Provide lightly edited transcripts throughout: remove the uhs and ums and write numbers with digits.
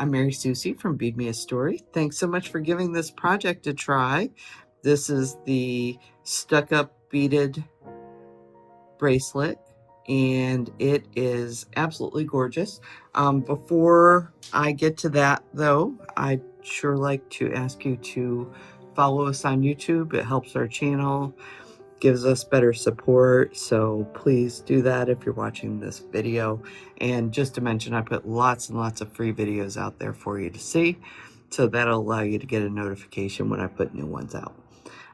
I'm Mary Susie from Bead Me a Story. Thanks so much for giving this project a try. This is the stuck-up beaded bracelet, and it is absolutely gorgeous. Before I get to that, though, I'd sure like to ask you to follow us on YouTube. It helps our channel, gives us better support, so please do that if you're watching this video. And just to mention, I put lots and lots of free videos out there for you to see, so that'll allow you to get a notification when I put new ones out.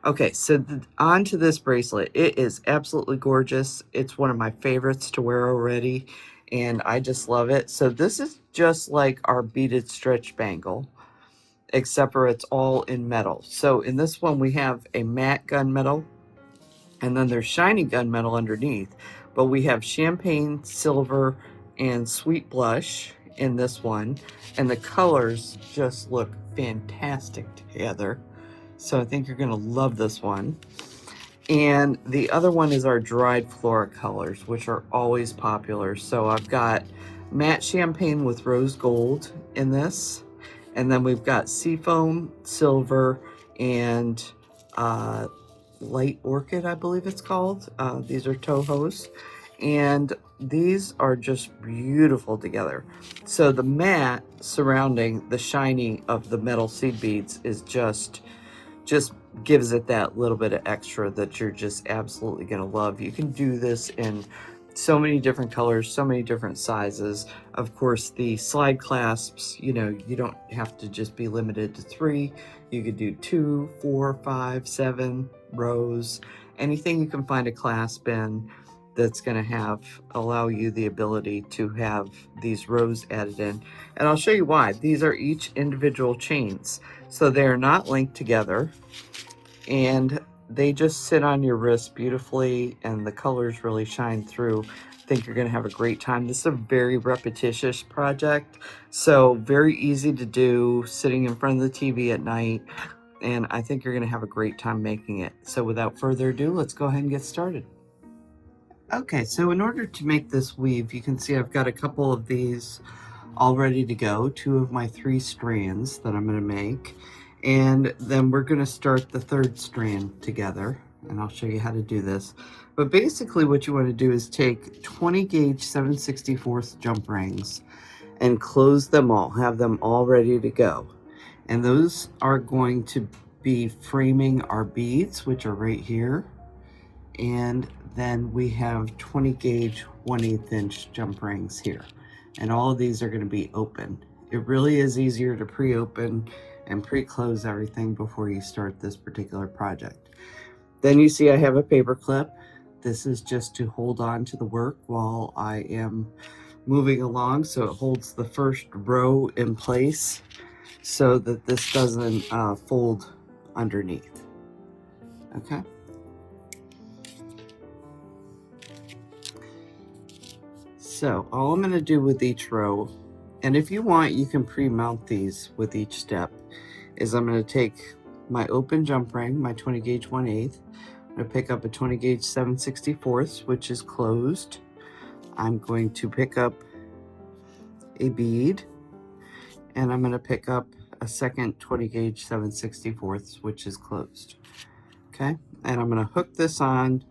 Okay, so on to this bracelet. It is absolutely gorgeous. It's one of my favorites to wear already, and I just love it. So this is just like our beaded stretch bangle, except for it's all in metal. So in this one we have a matte gunmetal, and then there's shiny gunmetal underneath, but we have champagne, silver, and sweet blush in this one, and the colors just look fantastic together. So I think you're gonna love this one. And the other one is our dried Flora colors, which are always popular. So I've got matte champagne with rose gold in this, and then we've got seafoam, silver, and light orchid, I believe it's called. These are Tohos, and these are just beautiful together. So the matte surrounding the shiny of the metal seed beads is just gives it that little bit of extra that you're just absolutely gonna love. You can do this in so many different colors, so many different sizes. Of course, the slide clasps, you know, you don't have to just be limited to 3. You could do 2, 4, 5, 7 rows, anything you can find a clasp in that's going to allow you the ability to have these rows added in. And I'll show you why. These are each individual chains, so they're not linked together, and they just sit on your wrist beautifully, and the colors really shine through. I think you're going to have a great time. This is a very repetitious project, so very easy to do sitting in front of the TV at night, and I think you're going to have a great time making it. So without further ado, let's go ahead and get started. Okay, so in order to make this weave, you can see I've got a couple of these all ready to go, 2 of my 3 strands that I'm going to make, and then we're going to start the 3rd strand together, and I'll show you how to do this. But basically what you want to do is take 20 gauge 7/64 jump rings and close them all, have them all ready to go, and those are going to be framing our beads, which are right here. And then we have 20 gauge 1/8 inch jump rings here, and all of these are going to be open. It really is easier to pre-open and pre-close everything before you start this particular project. Then you see I have a paper clip. This is just to hold on to the work while I am moving along, so it holds the first row in place so that this doesn't fold underneath. Okay. So all I'm going to do with each row, and if you want, you can pre-mount these with each step, is I'm going to take my open jump ring, my 20 gauge 1/8. I'm going to pick up a 20 gauge 7/64, which is closed. I'm going to pick up a bead, and I'm going to pick up a second 20 gauge 7/64, which is closed. Okay, and I'm going to hook this on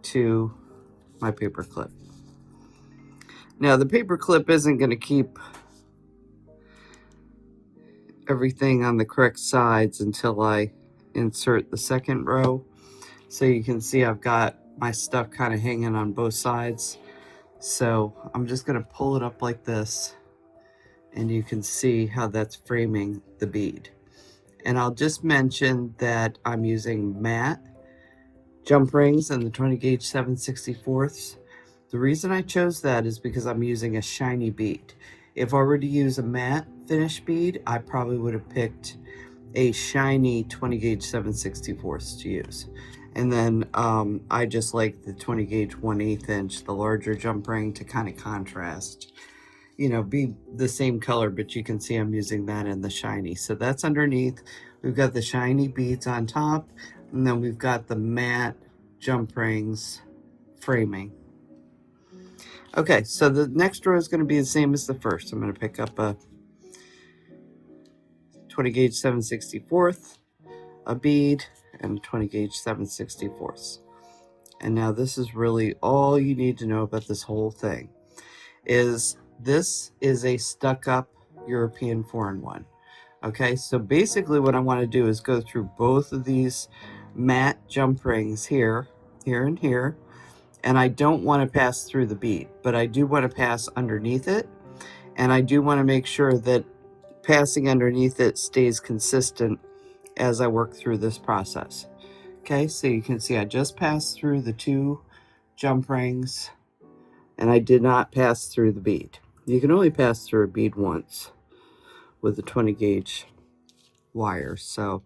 to my paper clip. Now the paper clip isn't going to keep everything on the correct sides until I insert the 2nd row. So you can see I've got my stuff kind of hanging on both sides. So I'm just going to pull it up like this, and you can see how that's framing the bead. And I'll just mention that I'm using matte jump rings and the 20 gauge 7/64. The reason I chose that is because I'm using a shiny bead. If I were to use a matte finish bead, I probably would have picked a shiny 20 gauge 7/64 to use. And then I just like the 20 gauge 1/8 inch, the larger jump ring, to kind of contrast, you know, be the same color, but you can see I'm using that in the shiny. So that's underneath. We've got the shiny beads on top, and then we've got the matte jump rings framing. Okay, so the next row is going to be the same as the first. I'm going to pick up a 20 gauge 7/64, a bead, and a 20 gauge 7/64. And now this is really all you need to know about this whole thing. This is a stuck-up European 4-in-1. Okay, so basically what I want to do is go through both of these matte jump rings here, and here, and I don't want to pass through the bead, but I do want to pass underneath it, and I do want to make sure that passing underneath it stays consistent as I work through this process. Okay, so you can see I just passed through the 2 jump rings, and I did not pass through the bead. You can only pass through a bead once with a 20 gauge wire, so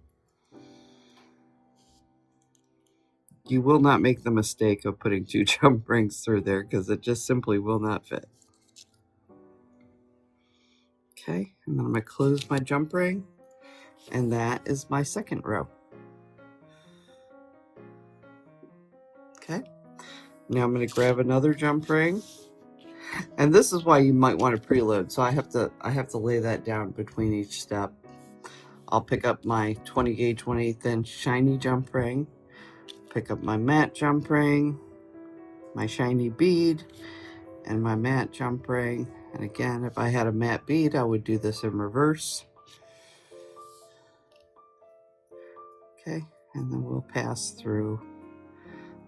you will not make the mistake of putting 2 jump rings through there, because it just simply will not fit. Okay, and then I'm going to close my jump ring, and that is my second row. Okay, now I'm going to grab another jump ring, and this is why you might want to preload. So I have to lay that down between each step. I'll pick up my 20 gauge 1/8 inch shiny jump ring, pick up my matte jump ring, my shiny bead, and my matte jump ring. And again, if I had a matte bead, I would do this in reverse. Okay, and then we'll pass through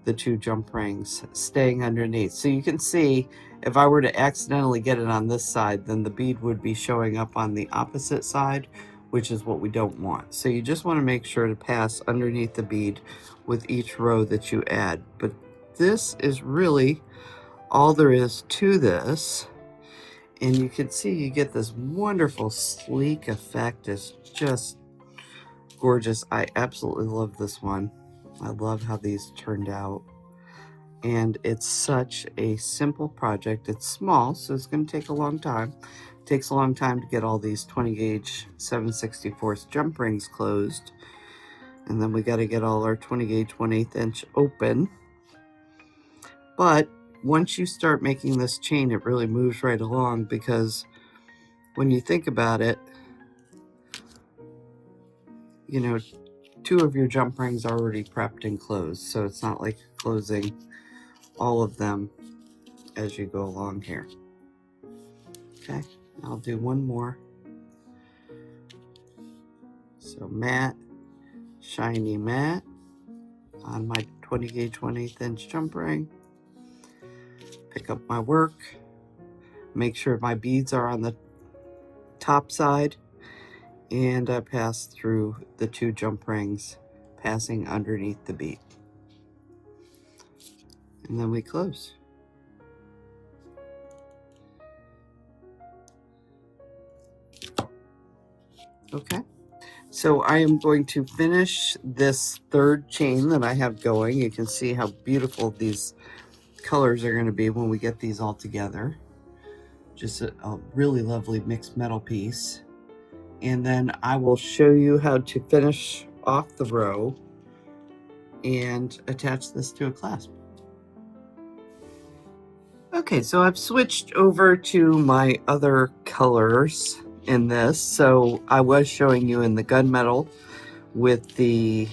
the 2 jump rings, staying underneath. So you can see if I were to accidentally get it on this side, then the bead would be showing up on the opposite side, which is what we don't want. So you just want to make sure to pass underneath the bead with each row that you add. But this is really all there is to this. And you can see you get this wonderful sleek effect. It's just gorgeous. I absolutely love this one. I love how these turned out. And it's such a simple project. It's small, so it's going to take a long time. It takes a long time to get all these 20 gauge 7/64 jump rings closed. And then we got to get all our 20 gauge 1/8 inch open. But once you start making this chain, it really moves right along, because when you think about it, you know, 2 of your jump rings are already prepped and closed, so it's not like closing all of them as you go along here. Okay, I'll do one more. So matte, shiny matte on my 20 gauge 1/8 inch jump ring. Pick up my work, make sure my beads are on the top side, and I pass through the 2 jump rings, passing underneath the bead. And then we close. Okay, so I am going to finish this 3rd chain that I have going. You can see how beautiful these colors are going to be when we get these all together. Just a really lovely mixed metal piece. And then I will show you how to finish off the row and attach this to a clasp. Okay, so I've switched over to my other colors in this. So I was showing you in the gunmetal with the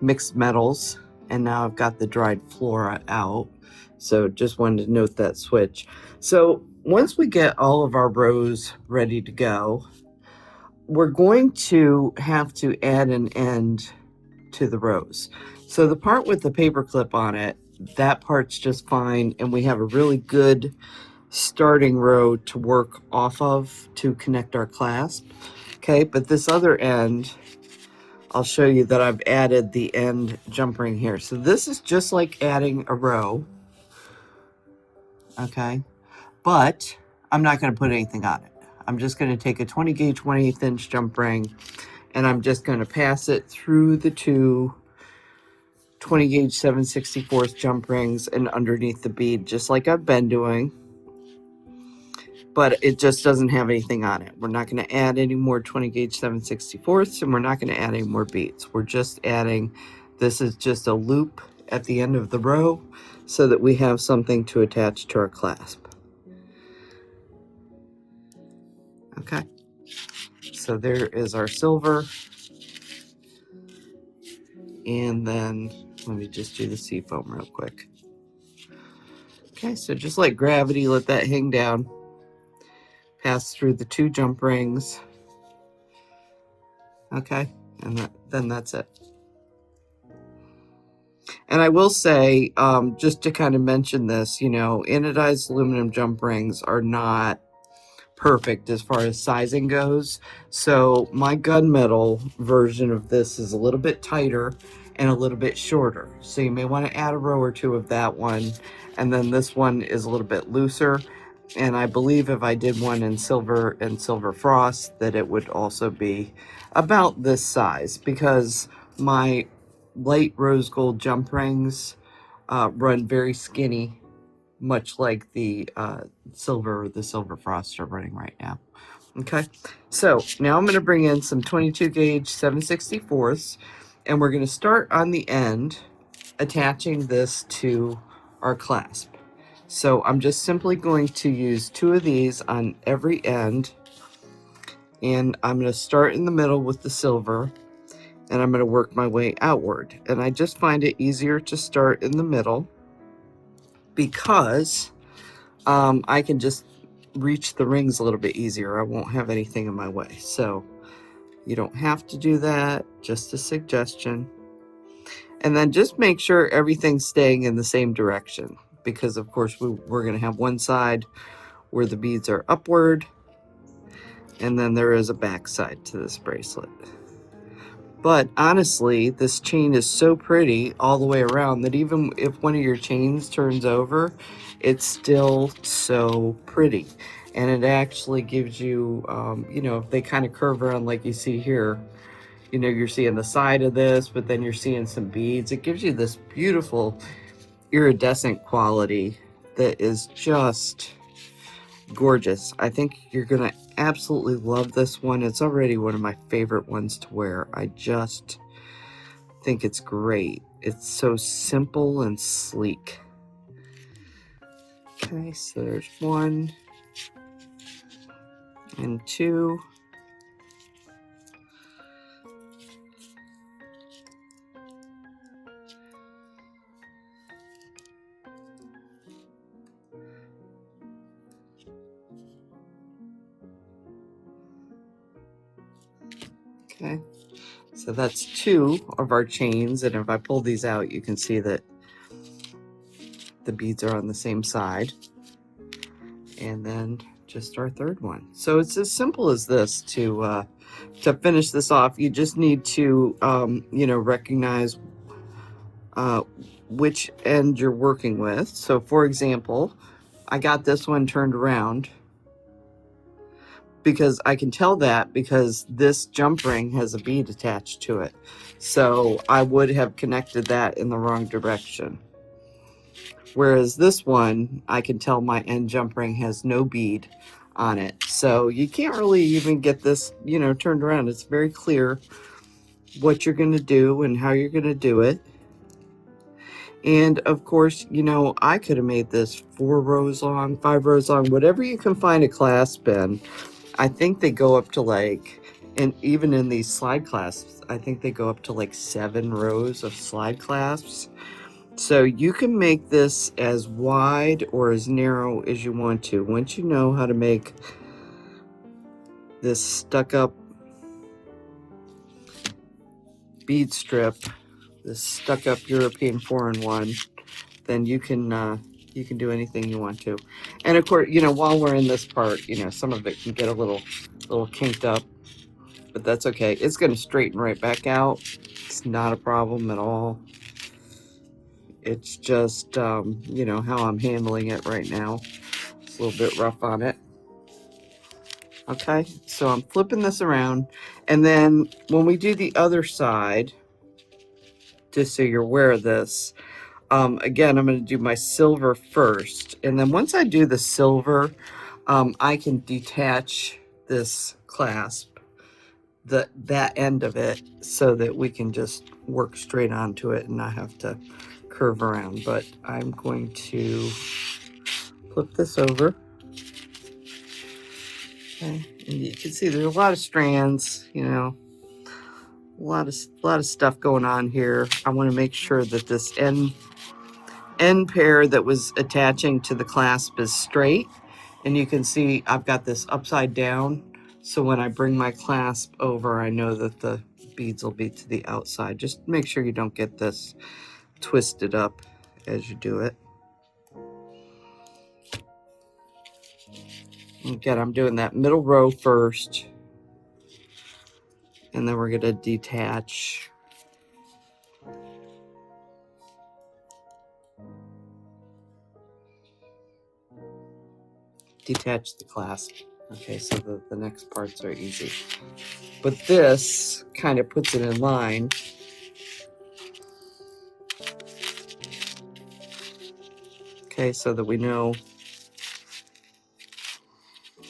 mixed metals, and now I've got the dried Flora out. So just wanted to note that switch. So once we get all of our rows ready to go, we're going to have to add an end to the rows. So the part with the paper clip on it, that part's just fine, and we have a really good starting row to work off of to connect our clasp. Okay, but this other end, I'll show you that I've added the end jump ring here. So this is just like adding a row. Okay, but I'm not going to put anything on it. I'm just going to take a 20 gauge 1/8 inch jump ring, and I'm just going to pass it through the 2 20 gauge 7/64 jump rings and underneath the bead, just like I've been doing. But it just doesn't have anything on it. We're not going to add any more 20 gauge 7/64, and we're not going to add any more beads. We're just adding, this is just a loop at the end of the row so that we have something to attach to our clasp. Okay, so there is our silver. And then let me just do the sea foam real quick. Okay, so just like gravity, let that hang down. Pass through the 2 jump rings. Okay, and then that's it. And I will say, just to kind of mention this, you know, anodized aluminum jump rings are not perfect as far as sizing goes. So my gunmetal version of this is a little bit tighter and a little bit shorter. So you may want to add a row or 2 of that one. And then this one is a little bit looser. And I believe if I did one in silver and silver frost, that it would also be about this size, because my light rose gold jump rings run very skinny, much like the silver frost are running right now. Okay, so now I'm going to bring in some 22 gauge 7/64ths, and we're going to start on the end attaching this to our clasp. So I'm just simply going to use 2 of these on every end, and I'm going to start in the middle with the silver, and I'm going to work my way outward. And I just find it easier to start in the middle because I can just reach the rings a little bit easier. I won't have anything in my way. So you don't have to do that, just a suggestion. And then just make sure everything's staying in the same direction, because of course we're going to have one side where the beads are upward, and then there is a back side to this bracelet. But honestly, this chain is so pretty all the way around that even if one of your chains turns over, it's still so pretty. And it actually gives you, you know, if they kind of curve around like you see here, you know, you're seeing the side of this, but then you're seeing some beads. It gives you this beautiful iridescent quality that is just gorgeous. I think you're gonna absolutely love this one. It's already one of my favorite ones to wear. I just think it's great. It's so simple and sleek. Okay, so there's 1 and 2. Okay, so that's 2 of our chains, and if I pull these out, you can see that the beads are on the same side. And then just our 3rd one. So it's as simple as this to finish this off. You just need to you know, recognize which end you're working with. So for example, I got this one turned around because I can tell that because this jump ring has a bead attached to it. So I would have connected that in the wrong direction. Whereas this one, I can tell my end jump ring has no bead on it. So you can't really even get this, you know, turned around. It's very clear what you're going to do and how you're going to do it. And of course, you know, I could have made this 4 rows long, 5 rows long, whatever you can find a clasp in. I think they go up to like, and even in these slide clasps, I think they go up to like 7 rows of slide clasps. So you can make this as wide or as narrow as you want to. Once you know how to make this stuck-up bead strip, this stuck-up European 4-in-1, then you can do anything you want to. And of course, you know, while we're in this part, you know, some of it can get a little kinked up, but that's okay. It's going to straighten right back out. It's not a problem at all. It's just, you know, how I'm handling it right now. It's a little bit rough on it. Okay, so I'm flipping this around. And then when we do the other side, just so you're aware of this, again, I'm going to do my silver first. And then once I do the silver, I can detach this clasp, that end of it, so that we can just work straight onto it and not have to curve around. But I'm going to flip this over. Okay, and you can see there's a lot of strands, you know, a lot of stuff going on here. I want to make sure that this end pair that was attaching to the clasp is straight, and you can see I've got this upside down, so when I bring my clasp over, I know that the beads will be to the outside. Just make sure you don't get this twisted up as you do it. Again, I'm doing that middle row first, and then we're going to detach. Detach the clasp. Okay, so the next parts are easy. But this kind of puts it in line. Okay, so that we know.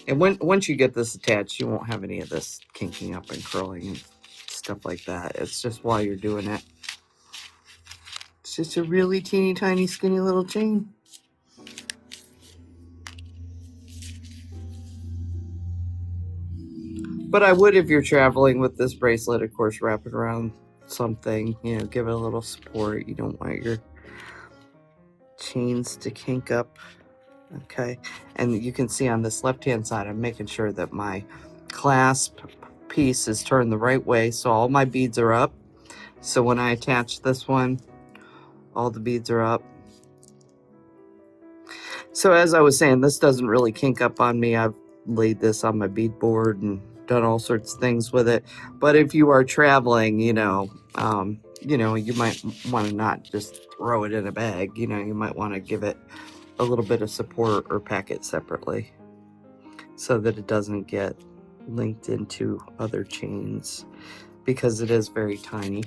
And once you get this attached, you won't have any of this kinking up and curling and stuff like that. It's just while you're doing it. It's just a really teeny tiny skinny little chain. But I would, if you're traveling with this bracelet, of course, wrap it around something, you know, give it a little support. You don't want your chains to kink up. Okay, and you can see on this left-hand side, I'm making sure that my clasp piece is turned the right way, so all my beads are up. So when I attach this one, all the beads are up. So as I was saying, this doesn't really kink up on me. I've laid this on my bead board and done all sorts of things with it. But if you are traveling, you know, you might want to not just throw it in a bag. You know, you might want to give it a little bit of support or pack it separately so that it doesn't get linked into other chains, because it is very tiny.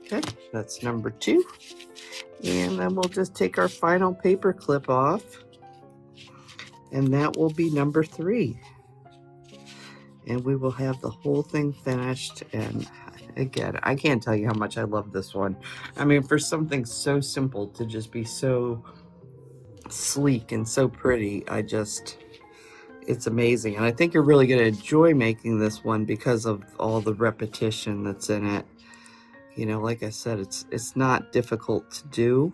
Okay, that's number 2. And then we'll just take our final paper clip off, and that will be number 3. And we will have the whole thing finished. And again, I can't tell you how much I love this one. I mean, for something so simple to just be so sleek and so pretty, it's amazing. And I think you're really going to enjoy making this one because of all the repetition that's in it. You know, like I said, it's not difficult to do.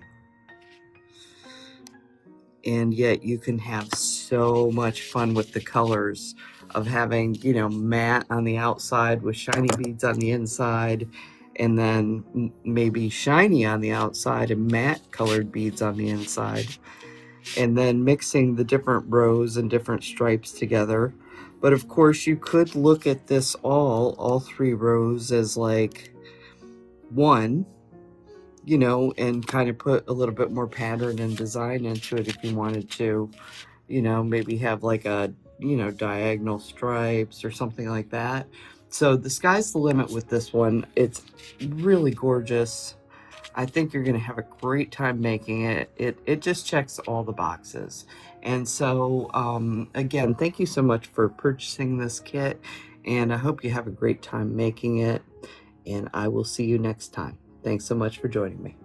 And yet you can have so much fun with the colors of having, you know, matte on the outside with shiny beads on the inside, and then maybe shiny on the outside and matte colored beads on the inside, and then mixing the different rows and different stripes together. But of course you could look at this all 3 rows as like one, you know, and kind of put a little bit more pattern and design into it if you wanted to, you know, maybe have like a, you know, diagonal stripes or something like that. So the sky's the limit with this one. It's really gorgeous. I think you're going to have a great time making it. It just checks all the boxes. And so, again, thank you so much for purchasing this kit, and I hope you have a great time making it, and I will see you next time. Thanks so much for joining me.